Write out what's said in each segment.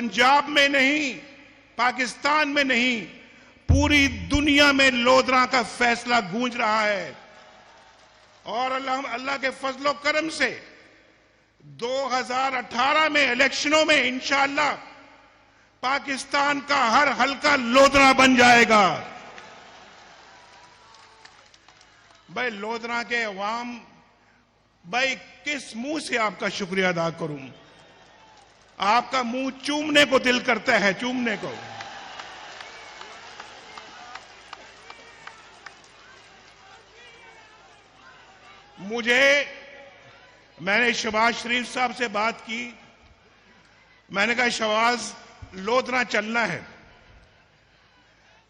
पंजाब में नहीं, पाकिस्तान में नहीं, पूरी दुनिया में लोधरा का फैसला गूंज रहा है। और अल्लाह के फजलो करम से 2018 में इलेक्शनों में इंशाअल्लाह पाकिस्तान का हर हल्का लोधरा बन जाएगा। भाई लोधरा के अवाम, भाई किस मुंह से आपका शुक्रिया अदा करूं? आपका मुंह चूमने को दिल करता है, चूमने को। मैंने शहबाज शरीफ साहब से बात की। मैंने कहा शहबाज, लोधरा चलना है।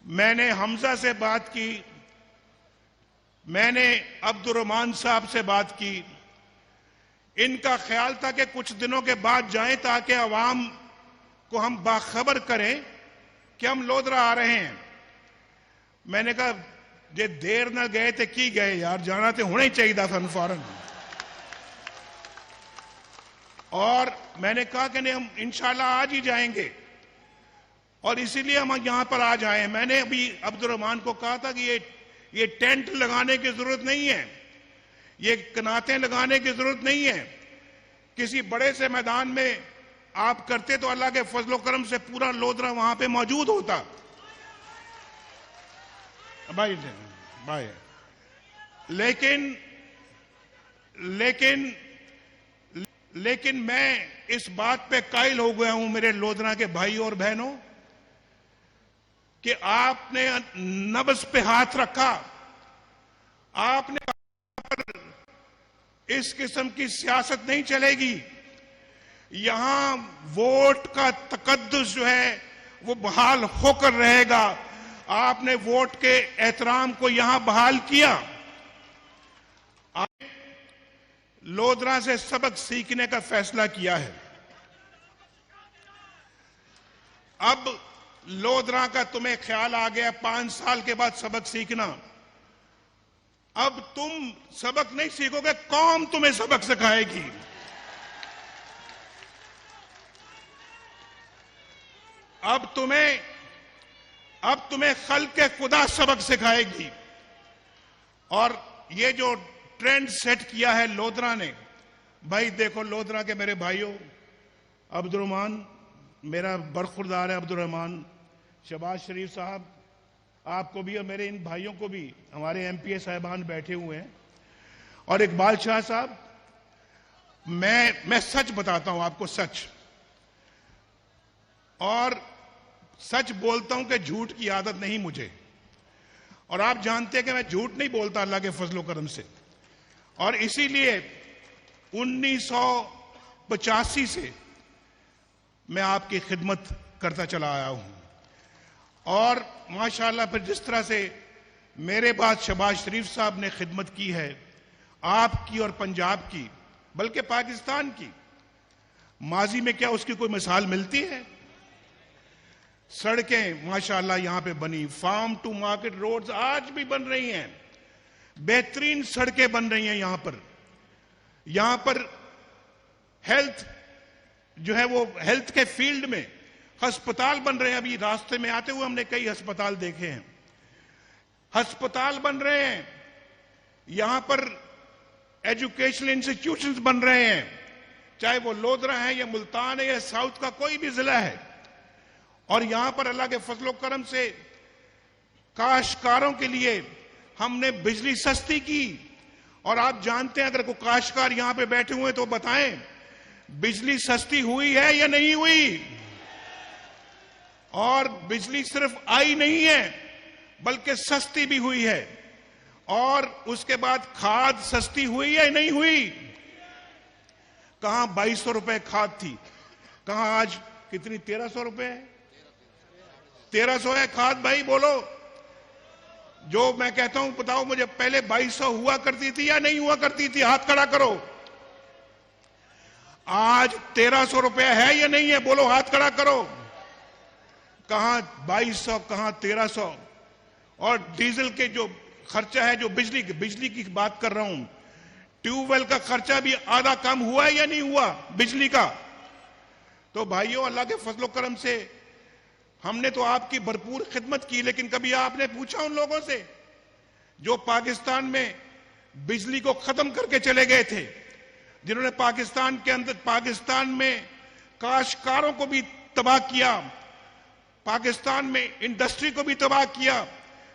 मैंने हमजा से बात की, मैंने अब्दुल रहमान साहब से बात की। इनका ख्याल था कि कुछ दिनों के बाद जाएं ताकि अवाम को हम बाखबर करें कि हम लोधरा आ रहे हैं। मैंने कहा जे देर ना गए थे की गए यार, जाना तो होना ही चाहिए था फौरन। और मैंने कहा कि नहीं, हम इंशाल्लाह आज ही जाएंगे और इसीलिए हम यहां पर आज आए। मैंने अभी अब्दुल रहमान को कहा था कि ये टेंट लगाने की जरूरत नहीं है, ये कनातें लगाने की जरूरत नहीं है। किसी बड़े से मैदान में आप करते तो अल्लाह के फजलो करम से पूरा लोधरा वहां पे मौजूद होता। भाई लेकिन मैं इस बात पे कायल हो गया हूं मेरे लोधरा के भाई और बहनों कि आपने नब्ज पे हाथ रखा। आपने इस किस्म की सियासत नहीं चलेगी। यहां वोट का तकद्दुस जो है वो बहाल होकर रहेगा। आपने वोट के एहतराम को यहां बहाल किया। लोधरा से सबक सीखने का फैसला किया है। अब लोधरा का तुम्हें ख्याल आ गया 5 साल के बाद सबक सीखना। अब तुम सबक नहीं सीखोगे, कौम तुम्हें सबक सिखाएगी। अब तुम्हें खल्क़े खुदा सबक सिखाएगी। और ये जो ट्रेंड सेट किया है लोधरा ने, भाई देखो लोधरा के मेरे भाइयों, अब्दुल रहमान मेरा बरखुरदार है, अब्दुल रहमान, शहबाज शरीफ साहब, आपको भी और मेरे इन भाइयों को भी, हमारे एमपीए साहिबान बैठे हुए हैं, और इकबाल शाह साहब, मैं सच बताता हूं आपको, सच, और सच बोलता हूं कि झूठ की आदत नहीं मुझे। और आप जानते हैं कि मैं झूठ नहीं बोलता अल्लाह के फजलो करम से। और इसीलिए 1985 से मैं आपकी खिदमत करता चला आया हूं। और माशाअल्लाह फिर जिस तरह से मेरे बाद शहबाज शरीफ साहब ने खिदमत की है आपकी और पंजाब की, बल्कि पाकिस्तान की, माजी में क्या उसकी कोई मिसाल मिलती है? सड़कें माशाअल्लाह यहां पे बनी, फार्म टू मार्केट रोड्स आज भी बन रही हैं, बेहतरीन सड़कें बन रही हैं यहां पर हेल्थ जो है वो हेल्थ के फील्ड में अस्पताल बन रहे हैं। अभी रास्ते में आते हुए हमने कई अस्पताल देखे हैं, अस्पताल बन रहे हैं यहां पर, एजुकेशनल इंस्टीट्यूशंस बन रहे हैं, चाहे वो लोधरा है या मुल्तान है या साउथ का कोई भी जिला है। और यहां पर अल्लाह के फजलो करम से काश्तकारों के लिए हमने बिजली सस्ती की। और आप जानते हैं, अगर कोई काश्तकार यहां पे बैठे हुए तो बताएं, बिजली सस्ती हुई है या नहीं हुई? और बिजली सिर्फ आई नहीं है बल्कि सस्ती भी हुई है। और उसके बाद खाद सस्ती हुई है नहीं हुई? कहां 2200 रुपए खाद थी, कहां आज कितनी 1300 रुपए है? 1300 है खाद। भाई बोलो, जो मैं कहता हूं बताओ मुझे, पहले 2200 हुआ करती थी या नहीं हुआ करती थी? हाथ खड़ा करो। आज 1300 रुपए है या नहीं है? बोलो, हाथ खड़ा करो। कहां 2200, कहां 1300। और डीजल के जो खर्चा है, जो बिजली की बात कर रहा हूं, ट्यूबवेल का खर्चा भी आधा कम हुआ है या नहीं हुआ बिजली का? तो भाइयों, अल्लाह के फजलो करम से हमने तो आपकी भरपूर खिदमत की, लेकिन कभी आपने पूछा उन लोगों से जो पाकिस्तान में बिजली को खत्म करके चले गए थे, जिन्होंने पाकिस्तान के अंदर, पाकिस्तान में काश्तकारों को भी तबाह किया, पाकिस्तान में इंडस्ट्री को भी तबाह किया,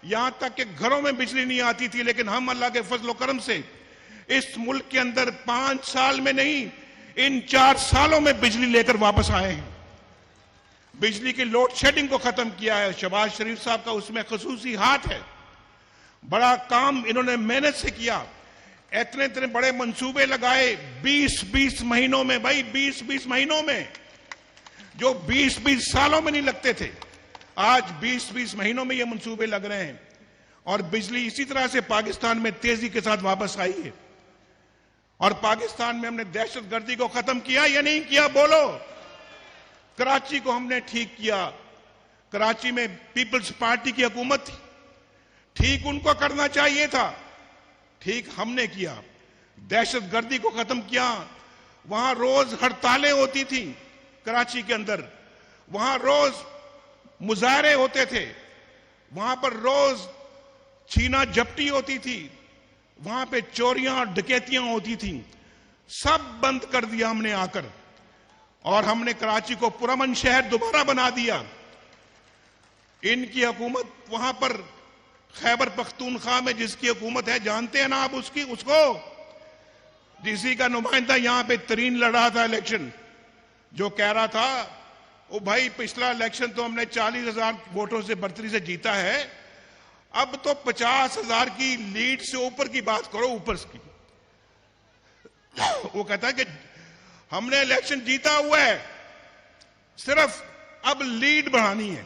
यहां तक कि घरों में बिजली नहीं आती थी। लेकिन हम अल्लाह के फजलो करम से इस मुल्क के अंदर 5 साल में नहीं, इन 4 सालों में बिजली लेकर वापस आए हैं। बिजली की लोड शेडिंग को खत्म किया है। शहबाज शरीफ साहब का उसमें खसूसी हाथ है। बड़ा काम इन्होंने मेहनत से किया, इतने इतने बड़े मंसूबे लगाए 20-20 महीनों में। भाई 20-20 महीनों में, जो 20-20 सालों में नहीं लगते थे, आज 20-20 महीनों में ये मंसूबे लग रहे हैं। और बिजली इसी तरह से पाकिस्तान में तेजी के साथ वापस आई है। और पाकिस्तान में हमने दहशतगर्दी को खत्म किया या नहीं किया, बोलो। कराची को हमने ठीक किया। कराची में पीपल्स पार्टी की हुकूमत थी, ठीक उनको करना चाहिए था, ठीक हमने किया। दहशतगर्दी को खत्म किया। वहां रोज हड़तालें होती थी कराची के अंदर, वहां रोज मुजाहरे होते थे, वहां पर रोज छीना झपटी होती थी, वहां पे चोरियां डकैतियां होती थी। सब बंद कर दिया हमने आकर, और हमने कराची को पुरअमन शहर दोबारा बना दिया। इनकी हुकूमत वहां पर खैबर पख्तूनख्वा में जिसकी हुकूमत है, जानते हैं ना आप उसको, डीसी का नुमाइंदा यहां पे तरीन लड़ा था इलेक्शन, जो कह रहा था ओ भाई पिछला इलेक्शन तो हमने 40,000 वोटों से बढ़तरी से जीता है, अब तो 50,000 की लीड से ऊपर की बात करो, ऊपर की। वो कहता है कि हमने इलेक्शन जीता हुआ है, सिर्फ अब लीड बढ़ानी है।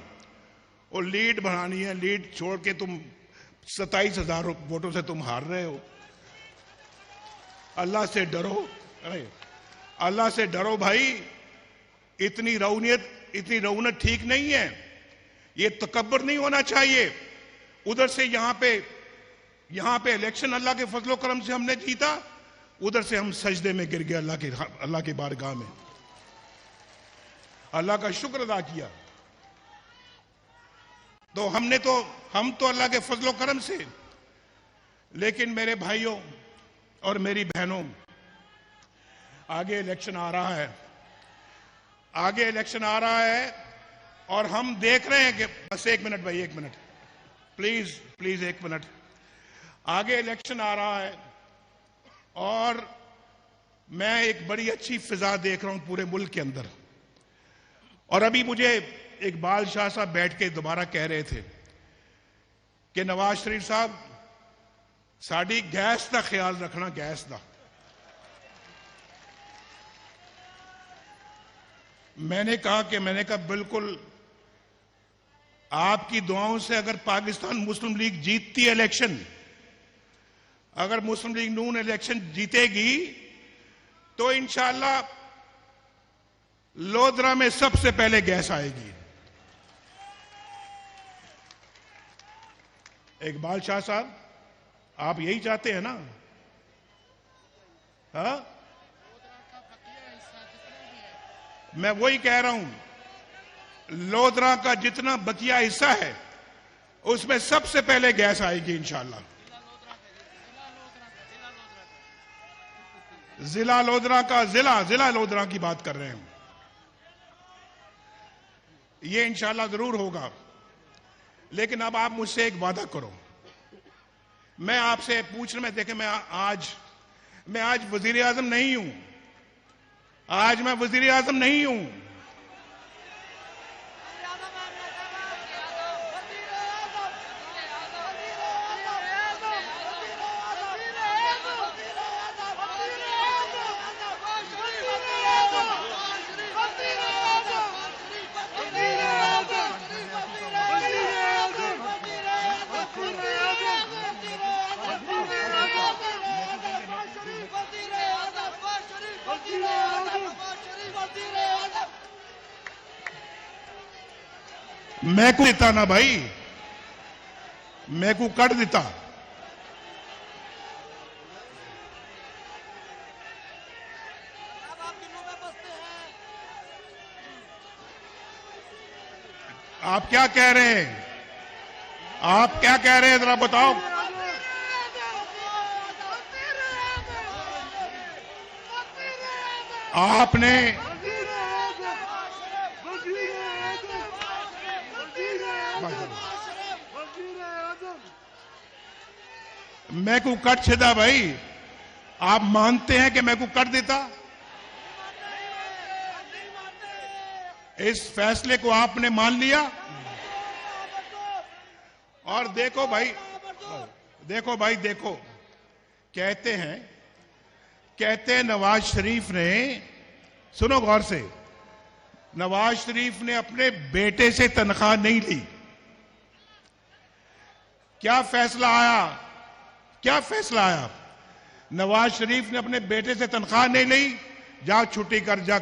वो लीड बढ़ानी है, लीड छोड़ के तुम 27,000 वोटों से तुम हार रहे हो। अल्लाह से डरो, अरे अल्लाह से डरो भाई। इतनी रौनक ठीक नहीं है, ये तकब्बुर नहीं होना चाहिए। उधर से यहां पे इलेक्शन अल्लाह के फजलो करम से हमने जीता, उधर से हम सजदे में गिर गए अल्लाह की बारगाह में, अल्लाह का शुक्र अदा किया। तो हम तो अल्लाह के फजलो करम से। लेकिन मेरे भाइयों और मेरी बहनों, आगे इलेक्शन आ रहा है, आगे इलेक्शन आ रहा है, और हम देख रहे हैं कि बस 1 मिनट भाई, 1 मिनट प्लीज 1 मिनट। आगे इलेक्शन आ रहा है और मैं एक बड़ी अच्छी फिजा देख रहा हूं पूरे मुल्क के अंदर। और अभी मुझे इकबाल शाह साहब बैठ के दोबारा कह रहे थे कि नवाज शरीफ साहब साड़ी गैस का ख्याल रखना, गैस का। मैंने कहा बिल्कुल, आपकी दुआओं से अगर पाकिस्तान मुस्लिम लीग जीतती है इलेक्शन, अगर मुस्लिम लीग नून इलेक्शन जीतेगी, तो इंशाअल्लाह लोधरा में सबसे पहले गैस आएगी। इकबाल शाह साहब, आप यही चाहते हैं ना? हाँ, मैं वही कह रहा हूं, लोधरा का जितना बकिया हिस्सा है उसमें सबसे पहले गैस आएगी इंशाअल्लाह। जिला लोधरा की बात कर रहे हैं, ये इंशाअल्लाह जरूर होगा। लेकिन अब आप मुझसे एक वादा करो, मैं आपसे पूछने में, देखें, मैं आज वजीर आजम नहीं हूं, आज मैं वजीर आजम नहीं हूं। मैं को देता ना भाई, मैं को कट देता। आप क्या कह रहे हैं? आप क्या कह रहे हैं जरा बताओ। आपने मैं को कट छेदा भाई, आप मानते हैं कि मैं को कट देता? इस फैसले को आपने मान लिया। और देखो भाई, देखो कहते हैं नवाज शरीफ ने, सुनो गौर से, नवाज शरीफ ने अपने बेटे से तनख्वाह नहीं ली। क्या फैसला आया? नवाज शरीफ ने अपने बेटे से तनख्वाह नहीं ली, जा छुट्टी कर जा,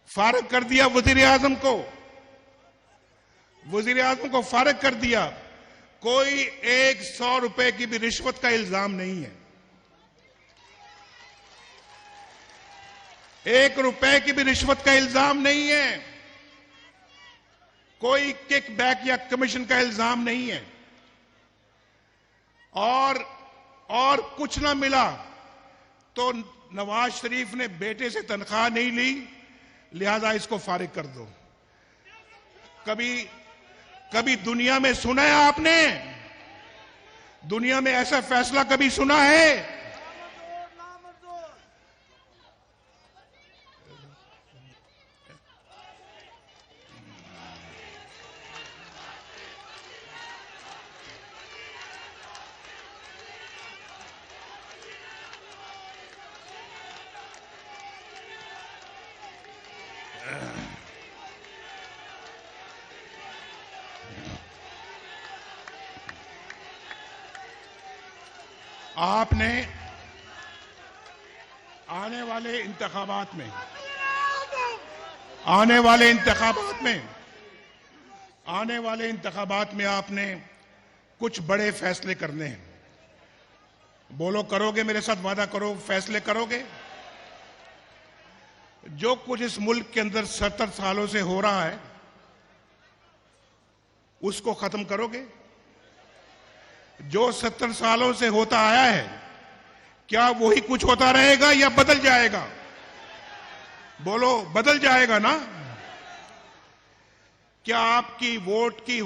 फारग कर दिया वजीर आजम को फारग कर दिया। कोई 100 रुपए की भी रिश्वत का इल्जाम नहीं है, 1 रुपए की भी रिश्वत का इल्जाम नहीं है, कोई किक बैक या कमीशन का इल्जाम नहीं है, और कुछ ना मिला तो नवाज शरीफ ने बेटे से तनख्वाह नहीं ली, लिहाजा इसको फारिग कर दो। कभी दुनिया में सुना है आपने? दुनिया में ऐसा फैसला कभी सुना है? आपने आने वाले इंतखाबात में आपने कुछ बड़े फैसले करने हैं। बोलो, करोगे? मेरे साथ वादा करो, फैसले करोगे? जो कुछ इस मुल्क के अंदर 70 सालों से हो रहा है उसको खत्म करोगे? जो 70 सालों से होता आया है, क्या वही कुछ होता रहेगा या बदल जाएगा? बोलो, बदल जाएगा ना? क्या आपकी वोट की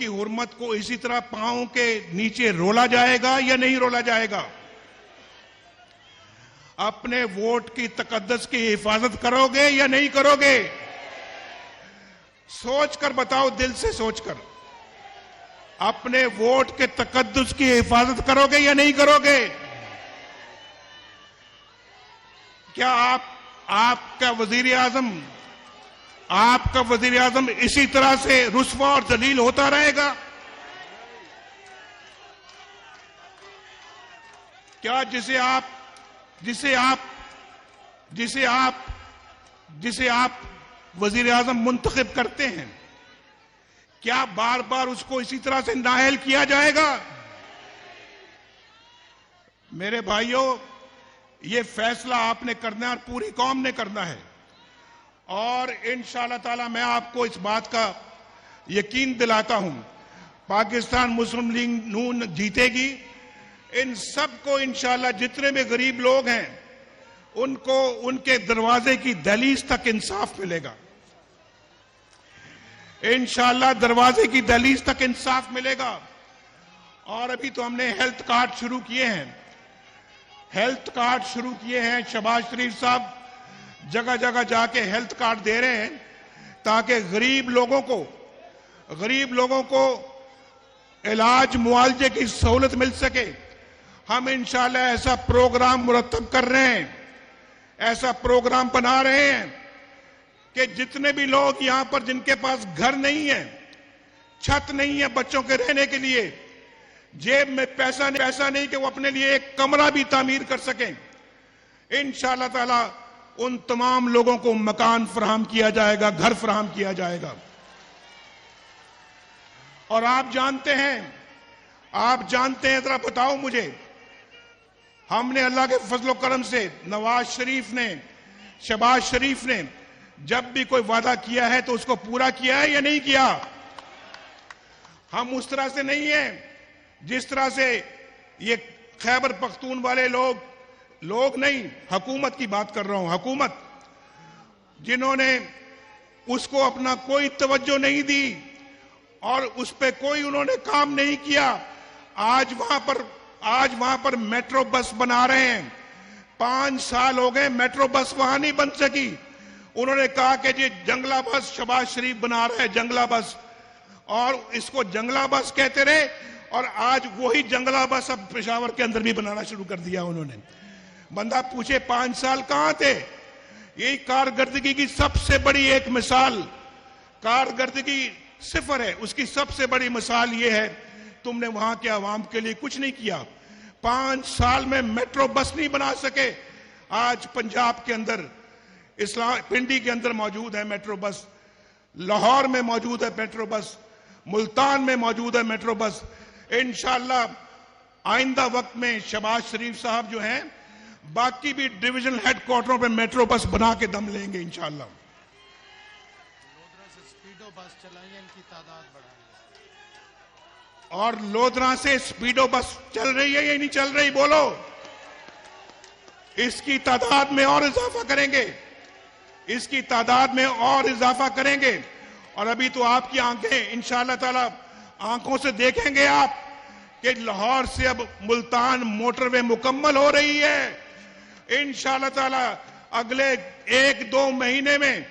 हुर्मत को इसी तरह पांव के नीचे रोला जाएगा या नहीं रोला जाएगा? अपने वोट की तकद्दस की हिफाजत करोगे या नहीं करोगे? सोचकर बताओ, दिल से सोचकर। अपने वोट के तकद्दुस की हिफाजत करोगे या नहीं करोगे? क्या आपका वजीर आजम इसी तरह से रुस्वा और जलील होता रहेगा? क्या जिसे आप वजीर आजम मुंतखब करते हैं, क्या बार बार उसको इसी तरह से नाअहल किया जाएगा? मेरे भाइयों, ये फैसला आपने करना है और पूरी कौम ने करना है। और इंशाअल्लाह ताला मैं आपको इस बात का यकीन दिलाता हूं, पाकिस्तान मुस्लिम लीग नून जीतेगी। इन सबको इंशाअल्लाह, जितने भी गरीब लोग हैं, उनको उनके दरवाजे की दहलीज तक इंसाफ मिलेगा। इंशाअल्लाह दरवाजे की दहलीज तक इंसाफ मिलेगा। और अभी तो हमने हेल्थ कार्ड शुरू किए हैं। शहबाज शरीफ साहब जगह जगह जाके हेल्थ कार्ड दे रहे हैं ताकि गरीब लोगों को इलाज मुआवजे की सहूलत मिल सके। हम इंशाअल्लाह ऐसा प्रोग्राम मुरतब कर रहे हैं, ऐसा प्रोग्राम बना रहे हैं कि जितने भी लोग यहां पर जिनके पास घर नहीं है, छत नहीं है बच्चों के रहने के लिए, जेब में पैसा नहीं कि वो अपने लिए एक कमरा भी तामीर कर सकें, इंशाअल्लाह ताला उन तमाम लोगों को मकान फराहम किया जाएगा, घर फराहम किया जाएगा। और आप जानते हैं, जरा बताओ मुझे, हमने अल्लाह के फजलो करम से शहबाज शरीफ ने जब भी कोई वादा किया है तो उसको पूरा किया है या नहीं किया? हम उस तरह से नहीं है जिस तरह से ये खैबर पख्तून वाले लोग नहीं, हुकूमत की बात कर रहा हूं, हुकूमत जिन्होंने उसको अपना कोई तवज्जो नहीं दी और उस पे कोई उन्होंने काम नहीं किया। आज वहां पर मेट्रो बस बना रहे हैं। 5 साल हो गए मेट्रो बस वहां नहीं बन सकी। उन्होंने कहा कि जी जंगला बस शहबाज शरीफ बना रहा है, जंगला बस, और इसको जंगला बस कहते रहे और आज वही जंगला बस अब पेशावर के अंदर भी बनाना शुरू कर दिया उन्होंने। बंदा पूछे 5 साल कहां थे? यही कारकर्दगी की सबसे बड़ी एक मिसाल, कारकर्दगी सिफर है, उसकी सबसे बड़ी मिसाल ये है तुमने वहां के आवाम के लिए कुछ नहीं किया। 5 साल में मेट्रो बस नहीं बना सके। आज पंजाब के अंदर पिंडी के अंदर मौजूद है मेट्रो बस, लाहौर में मौजूद है मेट्रो बस, मुल्तान में मौजूद है मेट्रो बस। इंशाअल्लाह आइंदा वक्त में शहबाज शरीफ साहब जो हैं बाकी भी डिवीजनल हेडक्वार्टरों पे मेट्रो बस बना के दम लेंगे इंशाअल्लाह। बस चलाइए, इनकी तादाद बढ़ाइए। और लोधरा से स्पीडो बस चल रही है या नहीं चल रही? बोलो। इसकी तादाद में और इजाफा करेंगे, इसकी तादाद में और इजाफा करेंगे। और अभी तो आपकी आंखें इंशाअल्लाह ताला आंखों से देखेंगे आप कि लाहौर से अब मुल्तान मोटरवे मुकम्मल हो रही है। इंशाअल्लाह ताला अगले 1-2 महीने में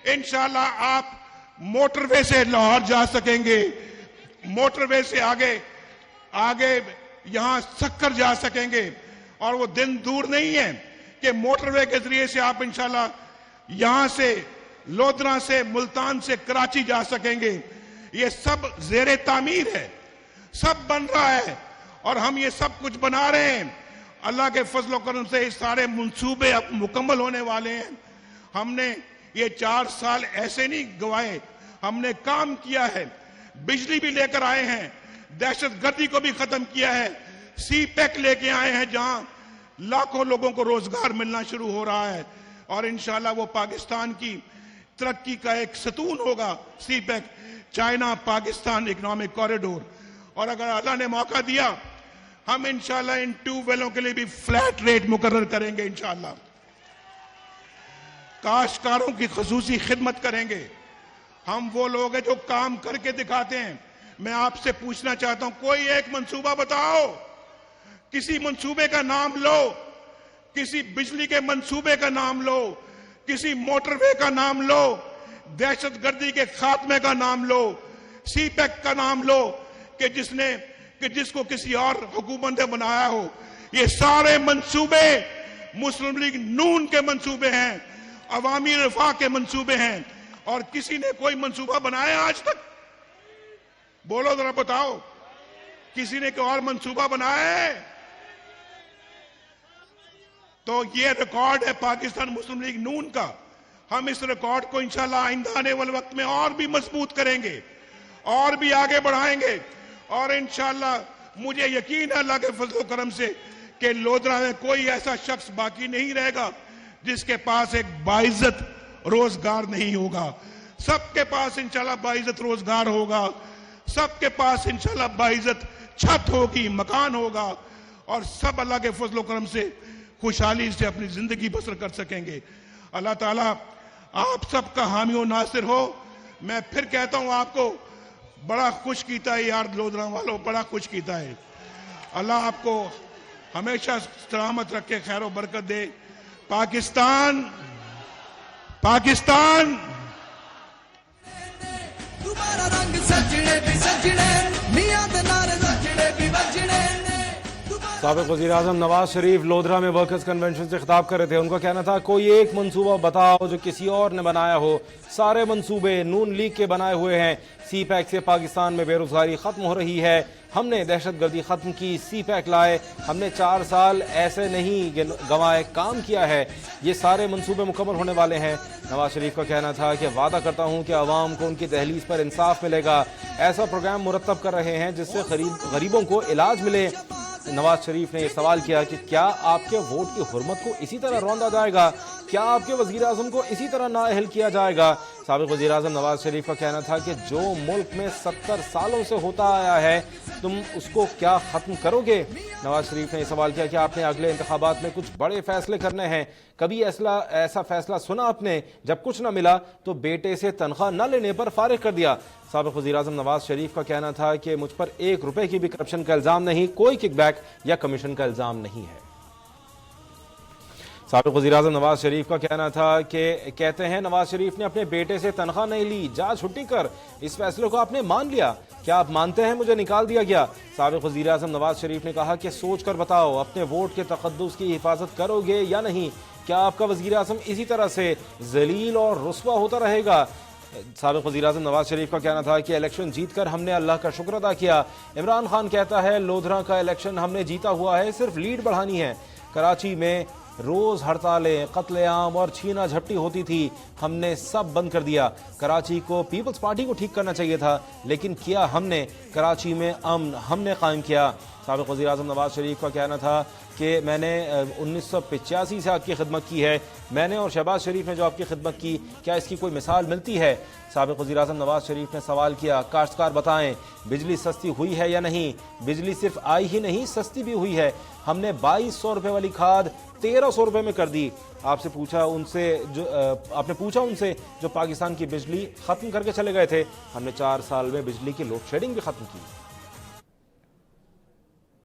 इंशाअल्लाह आप मोटरवे से लाहौर जा सकेंगे, मोटरवे से आगे यहां सक्कर जा सकेंगे। और वो दिन दूर नहीं है कि मोटरवे के जरिए से आप इंशाअल्लाह यहां से लोधरा से मुल्तान से कराची जा सकेंगे। ये सब ज़ेरे तामीर है, सब बन रहा है और हम ये सब कुछ बना रहे हैं। अल्लाह के फजल करम से ये सारे मंसूबे अब मुकम्मल होने वाले हैं। हमने ये 4 साल ऐसे नहीं गवाए, हमने काम किया है। बिजली भी लेकर आए हैं, दहशतगर्दी को भी खत्म किया है, सीपैक लेके आए हैं जहां लाखों लोगों को रोजगार मिलना शुरू हो रहा है। और इंशाल्लाह वो पाकिस्तान की तरक्की का एक सतून होगा, CPEC, China Pakistan economic corridor. और अगर अल्लाह ने मौका दिया हम इंशाल्लाह इन ट्यूबवेलों के लिए भी फ्लैट रेट मुकर्रर करेंगे। इंशाल्लाह काश्तकारों की खसूसी खिदमत करेंगे। हम वो लोग हैं जो काम करके दिखाते हैं। मैं आपसे पूछना चाहता हूं, कोई एक मंसूबा बताओ, किसी मंसूबे का नाम लो, किसी बिजली के मंसूबे का नाम लो, किसी मोटरवे का नाम लो, दहशतगर्दी के खात्मे का नाम लो, सीपैक का नाम लो कि जिसको किसी और हुकूमत ने बनाया हो। ये सारे मंसूबे मुस्लिम लीग नून के मंसूबे हैं, अवामी रफा के मंसूबे हैं। और किसी ने कोई मंसूबा बनाया आज तक? बोलो जरा, बताओ, किसी ने कोई और मंसूबा बनाया है? तो ये रिकॉर्ड है पाकिस्तान मुस्लिम लीग नून का। हम इस रिकॉर्ड को इंशाल्लाह आइंदा आने वाले वक्त में और भी मजबूत करेंगे और भी आगे बढ़ाएंगे। और इंशाल्लाह मुझे यकीन है अल्लाह के फजल करम से कि लोधरा में कोई ऐसा शख्स बाकी नहीं रहेगा जिसके पास एक बाइज्जत रोजगार नहीं होगा। सबके पास इंशाल्लाह बाइज्जत रोजगार होगा, सबके पास इंशाल्लाह बाइज्जत छत होगी, मकान होगा और सब अल्लाह के फजल करम से खुशहाली से अपनी जिंदगी बसर कर सकेंगे। अल्लाह ताला आप सबका हामी और नासिर हो। मैं फिर कहता हूं आपको बड़ा खुश कीता है यार, लोधरा वालों, बड़ा खुश कीता है। अल्लाह आपको हमेशा सलामत रखे, खैर और बरकत दे। पाकिस्तान पाकिस्तान तुम्हारा रंग सजने भी सजने, मियां दे नारे सजने भी बजने। साबिक वज़ीर-ए-आज़म नवाज शरीफ लोधरा में वर्कर्स कन्वेंशन से खिताब कर रहे थे। उनका कहना था कोई एक मंसूबा बताओ जो किसी और ने बनाया हो। सारे मंसूबे नून लीग के बनाए हुए हैं। सीपैक से पाकिस्तान में बेरोजगारी खत्म हो रही है, हमने दहशतगर्दी खत्म की, सीपैक लाए, हमने 4 साल ऐसे नहीं गंवाए, काम किया है। ये सारे मंसूबे मुकम्मल होने वाले हैं। नवाज शरीफ का कहना था कि वादा करता हूँ कि आवाम को उनकी दहलीज पर इंसाफ मिलेगा। ऐसा प्रोग्राम मुरतब कर रहे हैं जिससे गरीबों को इलाज मिले। नवाज शरीफ ने यह सवाल किया कि क्या आपके वोट की हुर्मत को इसी तरह रौंदा जाएगा, क्या आपके वजीर आजम को इसी तरह नाअहल किया जाएगा। साबिक वजीर आजम नवाज शरीफ का कहना था कि जो मुल्क में 70 सालों से होता आया है तुम उसको क्या खत्म करोगे। नवाज शरीफ ने यह सवाल किया कि आपने अगले इंतखाबात में कुछ बड़े फैसले करने हैं, कभी ऐसा फैसला सुना आपने जब कुछ ना मिला तो बेटे से तनख्वाह न लेने पर फारिग कर दिया। साबिक वज़ीर आज़म नवाज शरीफ का कहना था कि मुझ पर 1 रुपए की भी करप्शन का इल्जाम नहीं, कोई किकबैक या कमीशन का इल्जाम नहीं है। साबिक वज़ीर आज़म नवाज शरीफ का कहना था कि कहते हैं नवाज शरीफ ने अपने बेटे से तनख्वाह नहीं ली, जा छुट्टी कर, इस फैसले को आपने मान लिया, क्या आप मानते हैं मुझे निकाल दिया गया। साबिक वज़ीर आज़म नवाज शरीफ ने कहा कि सोच कर बताओ अपने वोट के तक़द्दुस की हिफाजत करोगे या नहीं, क्या आपका वज़ीर आज़म इसी तरह से जलील और रुस्वा होता रहेगा। साबिक वज़ीर आज़म नवाज शरीफ का कहना था कि इलेक्शन जीतकर हमने अल्लाह का शुक्र अदा किया। इमरान खान कहता है लोधरा का इलेक्शन हमने जीता हुआ है, सिर्फ लीड बढ़ानी है। कराची में रोज हड़तालें, कत्लेआम और छीना झपटी होती थी, हमने सब बंद कर दिया। कराची को पीपल्स पार्टी को ठीक करना चाहिए था, लेकिन किया हमने, कराची में अमन हमने कायम किया। साबिक वज़ीर आज़म नवाज शरीफ का कहना था कि मैंने 1985 से आपकी खिदमत की है, मैंने और शहबाज शरीफ ने जो आपकी खिदमत की, क्या इसकी कोई मिसाल मिलती है। साबिक वज़ीर आज़म नवाज शरीफ ने सवाल किया काश्तकार बताएं बिजली सस्ती हुई है या नहीं। बिजली सिर्फ आई ही नहीं सस्ती भी हुई है, हमने 2200 रुपये वाली खाद 1300 रुपये में कर दी। आपने पूछा उनसे जो पाकिस्तान की बिजली खत्म करके चले गए थे, हमने 4 साल में बिजली की लोड शेडिंग भी खत्म की।